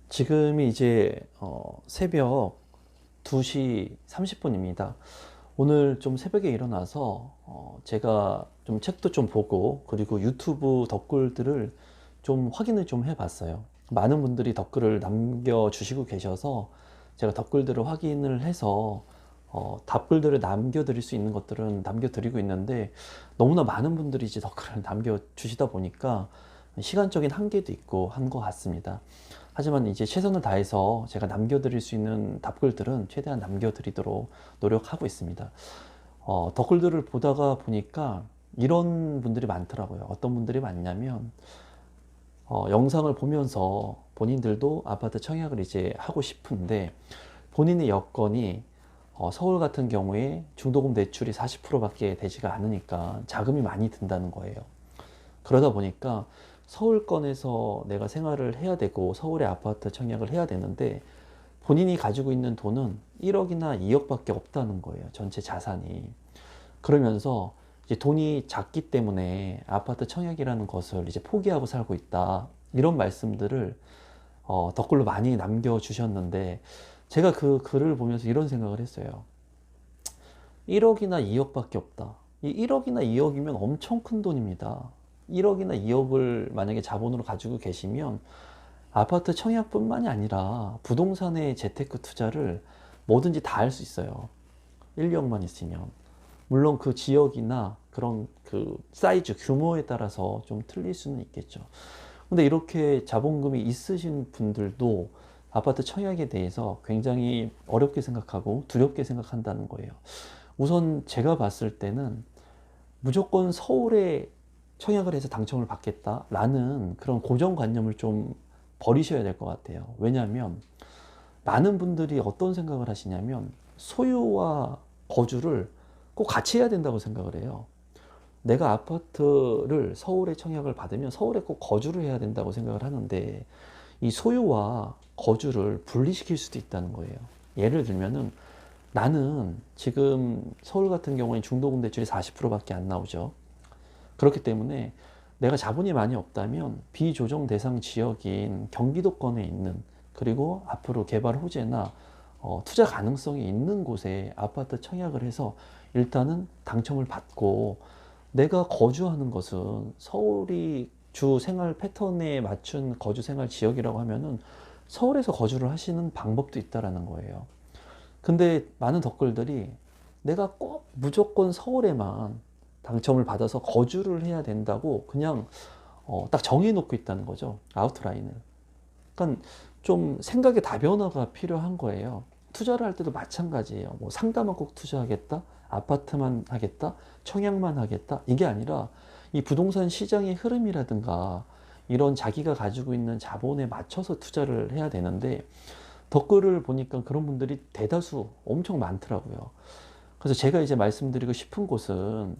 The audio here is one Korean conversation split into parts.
지금이 이제 새벽 2시 30분입니다. 오늘 좀 새벽에 일어나서 제가 좀 책도 좀 보고 그리고 유튜브 댓글들을 좀 확인을 좀 해봤어요. 많은 분들이 댓글을 남겨주시고 계셔서 제가 댓글들을 확인을 해서 답글들을 남겨드릴 수 있는 것들은 남겨드리고 있는데, 너무나 많은 분들이 이제 댓글을 남겨주시다 보니까 시간적인 한계도 있고 한 것 같습니다. 하지만 이제 최선을 다해서 제가 남겨드릴 수 있는 답글들은 최대한 남겨드리도록 노력하고 있습니다. 댓글들을 보다가 보니까 이런 분들이 많더라고요. 어떤 분들이 많냐면, 영상을 보면서 본인들도 아파트 청약을 이제 하고 싶은데 본인의 여건이 서울 같은 경우에 중도금 대출이 40%밖에 되지가 않으니까 자금이 많이 든다는 거예요. 그러다 보니까 서울권에서 내가 생활을 해야 되고 서울의 아파트 청약을 해야 되는데 본인이 가지고 있는 돈은 1억이나 2억밖에 없다는 거예요. 전체 자산이. 그러면서 이제 돈이 작기 때문에 아파트 청약이라는 것을 이제 포기하고 살고 있다, 이런 말씀들을 댓글로 많이 남겨주셨는데, 제가 그 글을 보면서 이런 생각을 했어요. 1억이나 2억밖에 없다. 이 1억이나 2억이면 엄청 큰 돈입니다. 1억이나 2억을 만약에 자본으로 가지고 계시면 아파트 청약뿐만이 아니라 부동산의 재테크 투자를 뭐든지 다 할 수 있어요. 1억만 있으면. 물론 그 지역이나 그런 그 사이즈, 규모에 따라서 좀 틀릴 수는 있겠죠. 근데 이렇게 자본금이 있으신 분들도 아파트 청약에 대해서 굉장히 어렵게 생각하고 두렵게 생각한다는 거예요. 우선 제가 봤을 때는 무조건 서울에 청약을 해서 당첨을 받겠다라는 그런 고정관념을 좀 버리셔야 될 것 같아요. 왜냐하면 많은 분들이 어떤 생각을 하시냐면 소유와 거주를 꼭 같이 해야 된다고 생각을 해요. 내가 아파트를 서울에 청약을 받으면 서울에 꼭 거주를 해야 된다고 생각을 하는데, 이 소유와 거주를 분리시킬 수도 있다는 거예요. 예를 들면은 나는 지금 서울 같은 경우에 중도금 대출이 40%밖에 안 나오죠. 그렇기 때문에 내가 자본이 많이 없다면 비조정 대상 지역인 경기도권에 있는, 그리고 앞으로 개발 호재나 투자 가능성이 있는 곳에 아파트 청약을 해서 일단은 당첨을 받고, 내가 거주하는 것은 서울이 주 생활 패턴에 맞춘 거주 생활 지역이라고 하면은 서울에서 거주를 하시는 방법도 있다라는 거예요. 근데 많은 댓글들이 내가 꼭 무조건 서울에만 당첨을 받아서 거주를 해야 된다고 그냥 딱 정해놓고 있다는 거죠. 아웃라인을. 그러니까 좀 생각의 다변화가 필요한 거예요. 투자를 할 때도 마찬가지예요. 뭐 상가만 꼭 투자하겠다, 아파트만 하겠다, 청약만 하겠다, 이게 아니라 이 부동산 시장의 흐름이라든가 이런 자기가 가지고 있는 자본에 맞춰서 투자를 해야 되는데, 댓글을 보니까 그런 분들이 대다수 엄청 많더라고요. 그래서 제가 이제 말씀드리고 싶은 곳은,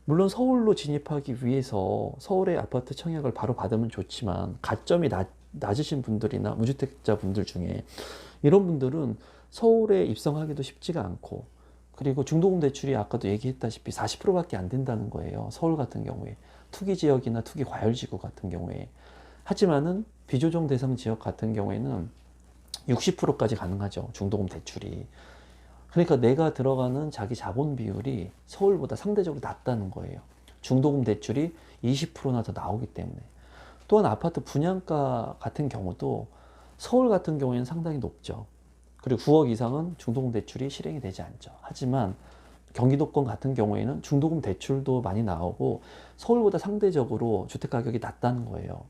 물론 서울로 진입하기 위해서 서울의 아파트 청약을 바로 받으면 좋지만 가점이 낮으신 분들이나 무주택자 분들 중에 이런 분들은 서울에 입성하기도 쉽지가 않고, 그리고 중도금 대출이 아까도 얘기했다시피 40%밖에 안 된다는 거예요. 서울 같은 경우에. 투기 지역이나 투기 과열지구 같은 경우에. 하지만은 비조정 대상 지역 같은 경우에는 60%까지 가능하죠. 중도금 대출이. 그러니까 내가 들어가는 자기 자본 비율이 서울보다 상대적으로 낮다는 거예요. 중도금 대출이 20%나 더 나오기 때문에. 또한 아파트 분양가 같은 경우도 서울 같은 경우에는 상당히 높죠. 그리고 9억 이상은 중도금 대출이 실행이 되지 않죠. 하지만 경기도권 같은 경우에는 중도금 대출도 많이 나오고 서울보다 상대적으로 주택 가격이 낮다는 거예요.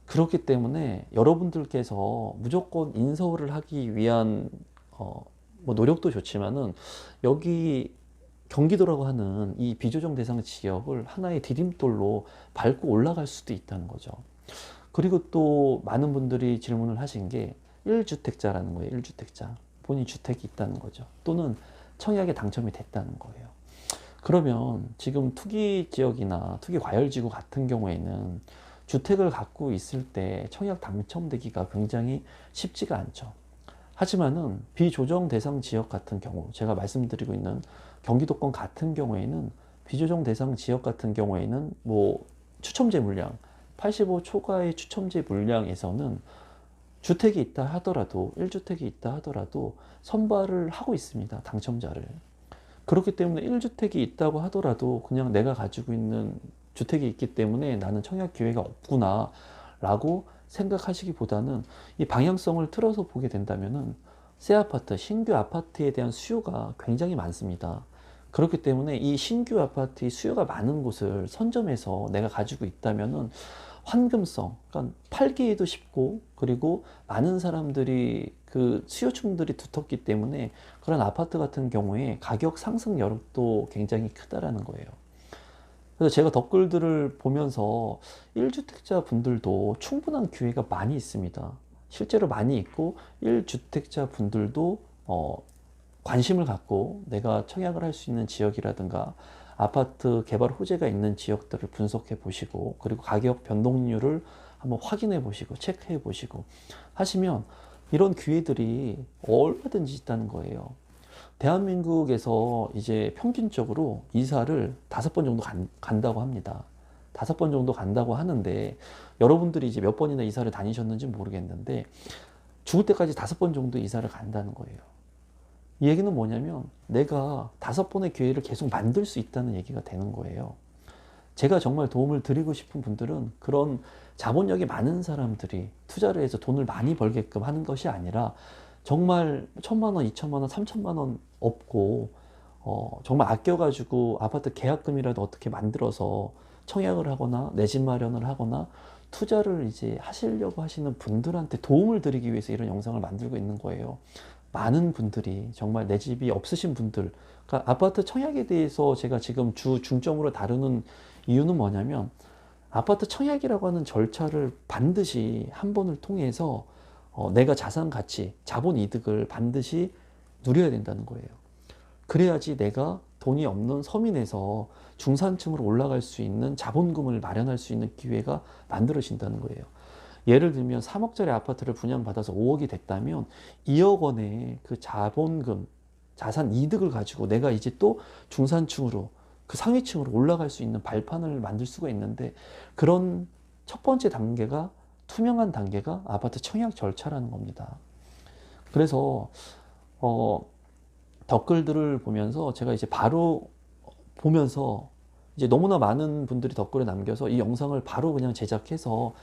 그렇기 때문에 여러분들께서 무조건 인서울을 하기 위한 뭐 노력도 좋지만은, 여기 경기도라고 하는 이 비조정 대상 지역을 하나의 디딤돌로 밟고 올라갈 수도 있다는 거죠. 그리고 또 많은 분들이 질문을 하신 게 1주택자라는 거예요. 1주택자. 본인 주택이 있다는 거죠. 또는 청약에 당첨이 됐다는 거예요. 그러면 지금 투기 지역이나 투기 과열지구 같은 경우에는 주택을 갖고 있을 때 청약 당첨되기가 굉장히 쉽지가 않죠. 하지만은 비조정 대상 지역 같은 경우, 제가 말씀드리고 있는 경기도권 같은 경우에는, 비조정 대상 지역 같은 경우에는 뭐 추첨제 물량, 85 초과의 추첨제 물량에서는 주택이 있다 하더라도 1주택이 있다 하더라도 선발을 하고 있습니다. 당첨자를. 그렇기 때문에 1주택이 있다고 하더라도 그냥 내가 가지고 있는 주택이 있기 때문에 나는 청약 기회가 없구나 라고 생각하시기보다는 이 방향성을 틀어서 보게 된다면은 새 아파트, 신규 아파트에 대한 수요가 굉장히 많습니다. 그렇기 때문에 이 신규 아파트의 수요가 많은 곳을 선점해서 내가 가지고 있다면은 환금성, 그러니까 팔기에도 쉽고, 그리고 많은 사람들이 그 수요층들이 두텁기 때문에 그런 아파트 같은 경우에 가격 상승 여력도 굉장히 크다라는 거예요. 그래서 제가 댓글들을 보면서 1주택자 분들도 충분한 기회가 많이 있습니다. 실제로 많이 있고 1주택자 분들도 관심을 갖고 내가 청약을 할 수 있는 지역이라든가 아파트 개발 호재가 있는 지역들을 분석해 보시고, 그리고 가격 변동률을 한번 확인해 보시고 체크해 보시고 하시면 이런 기회들이 얼마든지 있다는 거예요. 대한민국에서 이제 평균적으로 이사를 5번 정도 간다고 합니다. 5번 정도 간다고 하는데, 여러분들이 이제 몇 번이나 이사를 다니셨는지 모르겠는데 죽을 때까지 5번 정도 이사를 간다는 거예요. 이 얘기는 뭐냐면 내가 5번의 기회를 계속 만들 수 있다는 얘기가 되는 거예요. 제가 정말 도움을 드리고 싶은 분들은 그런 자본력이 많은 사람들이 투자를 해서 돈을 많이 벌게끔 하는 것이 아니라, 정말 1,000만 원, 2,000만 원, 3,000만 원 없고 정말 아껴가지고 아파트 계약금이라도 어떻게 만들어서 청약을 하거나 내 집 마련을 하거나 투자를 이제 하시려고 하시는 분들한테 도움을 드리기 위해서 이런 영상을 만들고 있는 거예요. 많은 분들이 정말 내 집이 없으신 분들, 그러니까 아파트 청약에 대해서 제가 지금 중점으로 다루는 이유는 뭐냐면, 아파트 청약이라고 하는 절차를 반드시 한 번을 통해서 내가 자산 가치, 자본 이득을 반드시 누려야 된다는 거예요. 그래야지 내가 돈이 없는 서민에서 중산층으로 올라갈 수 있는 자본금을 마련할 수 있는 기회가 만들어진다는 거예요. 예를 들면 3억짜리 아파트를 분양받아서 5억이 됐다면 2억 원의 그 자본금, 자산 이득을 가지고 내가 이제 또 중산층으로, 그 상위층으로 올라갈 수 있는 발판을 만들 수가 있는데, 그런 첫 번째 단계가, 투명한 단계가 아파트 청약 절차라는 겁니다. 그래서 댓글들을 보면서 제가 이제 바로 보면서 이제 너무나 많은 분들이 댓글을 남겨서 이 영상을 바로 그냥 제작해서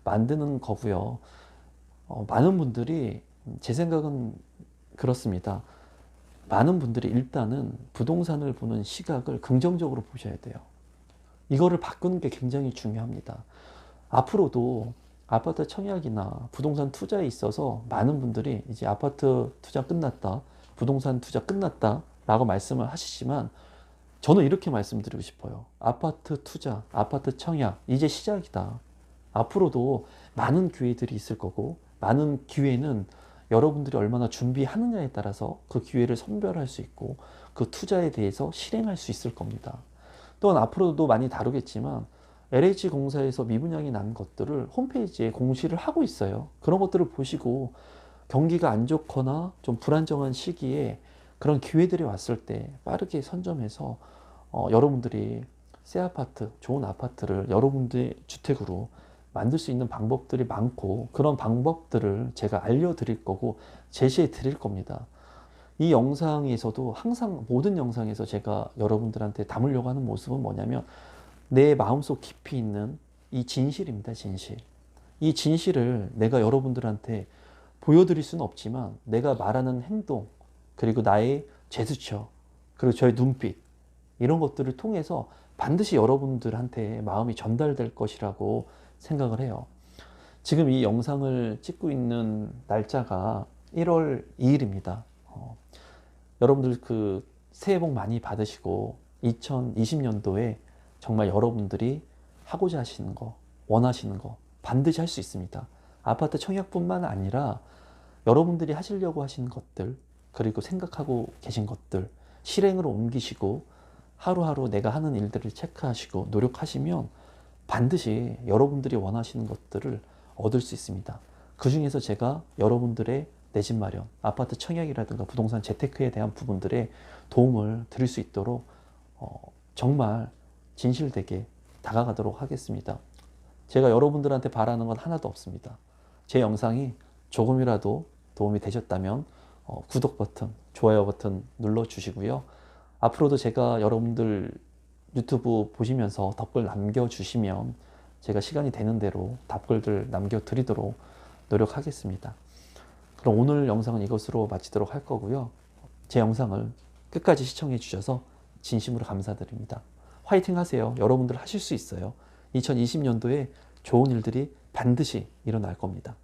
만드는 거고요. 많은 분들이, 제 생각은 그렇습니다. 많은 분들이 일단은 부동산을 보는 시각을 긍정적으로 보셔야 돼요. 이거를 바꾸는 게 굉장히 중요합니다. 앞으로도 아파트 청약이나 부동산 투자에 있어서 많은 분들이 이제 아파트 투자 끝났다, 부동산 투자 끝났다 라고 말씀을 하시지만, 저는 이렇게 말씀드리고 싶어요. 아파트 투자, 아파트 청약, 이제 시작이다. 앞으로도 많은 기회들이 있을 거고, 많은 기회는 여러분들이 얼마나 준비하느냐에 따라서 그 기회를 선별할 수 있고 그 투자에 대해서 실행할 수 있을 겁니다. 또한 앞으로도 많이 다루겠지만 LH공사에서 미분양이 난 것들을 홈페이지에 공시를 하고 있어요. 그런 것들을 보시고 경기가 안 좋거나 좀 불안정한 시기에 그런 기회들이 왔을 때 빠르게 선점해서 여러분들이 새 아파트, 좋은 아파트를 여러분들의 주택으로 만들 수 있는 방법들이 많고, 그런 방법들을 제가 알려드릴 거고 제시해 드릴 겁니다. 이 영상에서도 항상, 모든 영상에서 제가 여러분들한테 담으려고 하는 모습은 뭐냐면, 내 마음속 깊이 있는 이 진실입니다. 진실. 이 진실을 내가 여러분들한테 보여드릴 수는 없지만, 내가 말하는 행동, 그리고 나의 제스처, 그리고 저의 눈빛, 이런 것들을 통해서 반드시 여러분들한테 마음이 전달될 것이라고 생각을 해요. 지금 이 영상을 찍고 있는 날짜가 1월 2일입니다. 여러분들 새해 복 많이 받으시고 2020년도에 정말 여러분들이 하고자 하시는 거, 원하시는 거 반드시 할 수 있습니다. 아파트 청약뿐만 아니라 여러분들이 하시려고 하시는 것들, 그리고 생각하고 계신 것들 실행으로 옮기시고 하루하루 내가 하는 일들을 체크하시고 노력하시면 반드시 여러분들이 원하시는 것들을 얻을 수 있습니다. 그 중에서 제가 여러분들의 내 집 마련, 아파트 청약이라든가 부동산 재테크에 대한 부분들에 도움을 드릴 수 있도록 정말 진실되게 다가가도록 하겠습니다. 제가 여러분들한테 바라는 건 하나도 없습니다. 제 영상이 조금이라도 도움이 되셨다면 구독 버튼, 좋아요 버튼 눌러주시고요. 앞으로도 제가 여러분들 유튜브 보시면서 댓글 남겨주시면 제가 시간이 되는 대로 답글들 남겨드리도록 노력하겠습니다. 그럼 오늘 영상은 이것으로 마치도록 할 거고요. 제 영상을 끝까지 시청해 주셔서 진심으로 감사드립니다. 화이팅 하세요. 여러분들 하실 수 있어요. 2020년도에 좋은 일들이 반드시 일어날 겁니다.